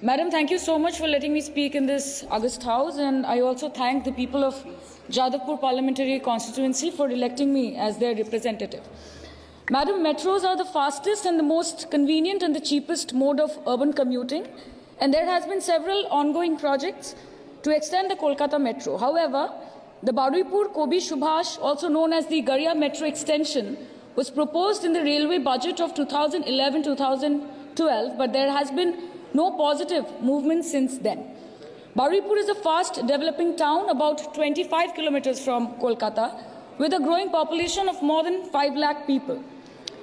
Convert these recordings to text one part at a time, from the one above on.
Madam, thank you so much for letting me speak in this August House, and I also thank the people of Jadavpur Parliamentary Constituency for electing me as their representative. Madam, metros are the fastest and the most convenient and the cheapest mode of urban commuting, and there has been several ongoing projects to extend the Kolkata Metro. However, the Baruipur-Kobi Subhash, also known as the Garhia Metro extension, was proposed in the railway budget of 2011-2012, but there has been no positive movement since then. Baruipur is a fast developing town about 25 kilometers from Kolkata with a growing population of more than 5 lakh people.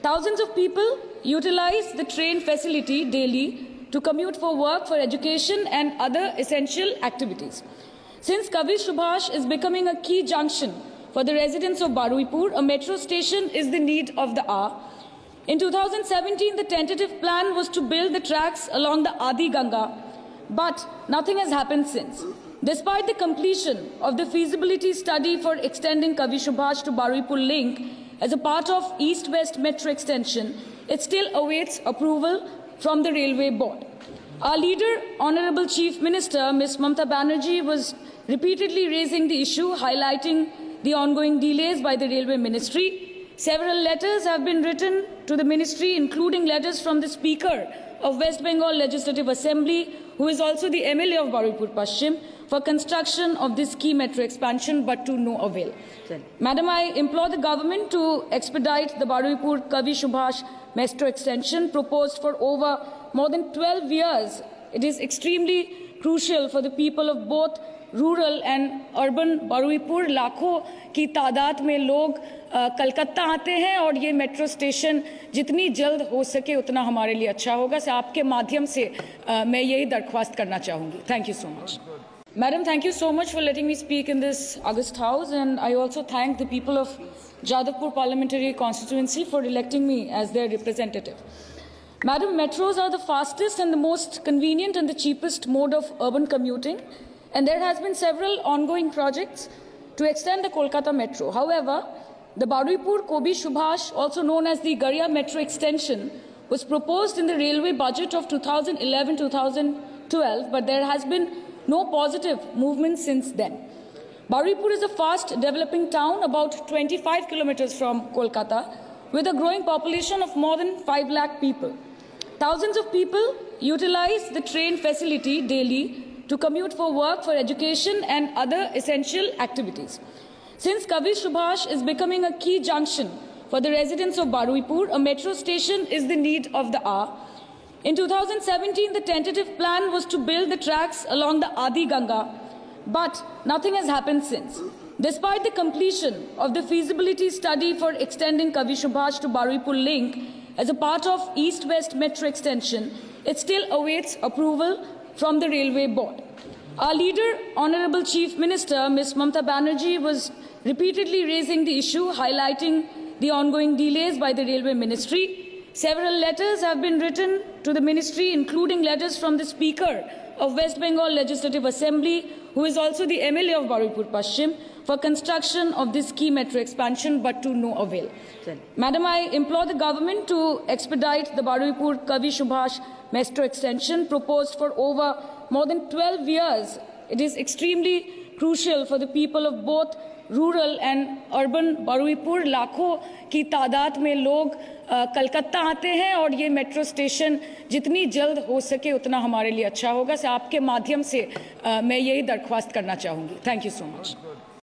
Thousands of people utilize the train facility daily to commute for work, for education and other essential activities. Since Kavi Subhash is becoming a key junction for the residents of Baruipur, a metro station is the need of the hour. In 2017, the tentative plan was to build the tracks along the Adi Ganga, but nothing has happened since. Despite the completion of the feasibility study for extending Kavi Subhash to Baruipur link as a part of East-West Metro extension, it still awaits approval from the Railway Board. Our leader, Honourable Chief Minister, Ms. Mamata Banerjee, was repeatedly raising the issue, highlighting the ongoing delays by the Railway Ministry. Several letters have been written to the ministry, including letters from the Speaker of West Bengal Legislative Assembly, who is also the MLA of Baruipur Paschim, for construction of this key metro expansion, but to no avail. Madam, I implore the government to expedite the Baruipur Kavi Subhash metro extension proposed for over more than 12 years. It is extremely crucial for the people of both rural and urban Baruipur लाखों की तादाद में लोग कलकत्ता आते हैं और ये metro station जितनी जल्द हो सके उतना हमारे लिए अच्छा होगा। से आपके माध्यम से मैं यही दरख्वास्त करना चाहूँगी। Thank you so much. Madam, thank you so much for letting me speak in this August House, and I also thank the people of Jadavpur Parliamentary Constituency for electing me as their representative. Madam, metros are the fastest and the most convenient and the cheapest mode of urban commuting, and there has been several ongoing projects to extend the Kolkata Metro. However, the Baruipur-Kobi Subhash, also known as the Garhia Metro extension, was proposed in the railway budget of 2011-2012, but there has been no positive movement since then. Baruipur is a fast developing town about 25 kilometers from Kolkata with a growing population of more than 5 lakh people. Thousands of people utilize the train facility daily to commute for work, for education and other essential activities. Since Kavi Subhash is becoming a key junction for the residents of Baruipur, a metro station is the need of the hour. In 2017, the tentative plan was to build the tracks along the Adi Ganga, but nothing has happened since. Despite the completion of the feasibility study for extending Kavi Subhash to Baruipur link as a part of East-West Metro extension, it still awaits approval from the Railway Board. Our leader, Honourable Chief Minister, Ms. Mamata Banerjee, was repeatedly raising the issue, highlighting the ongoing delays by the Railway Ministry. Several letters have been written to the ministry, including letters from the Speaker of West Bengal Legislative Assembly, who is also the MLA of Baruipur Paschim, for construction of this key metro expansion, but to no avail. Madam, I implore the government to expedite the Baruipur Kavi Subhash metro extension proposed for over more than 12 years. It is extremely crucial for the people of both rural and urban Baruipur लाखों की तादाद में लोग कलकत्ता आते हैं और ये metro station जितनी जल्द हो सके उतना हमारे लिए अच्छा होगा। से आपके माध्यम से मैं यही दरख्वास्त करना चाहूँगी। Thank you so much.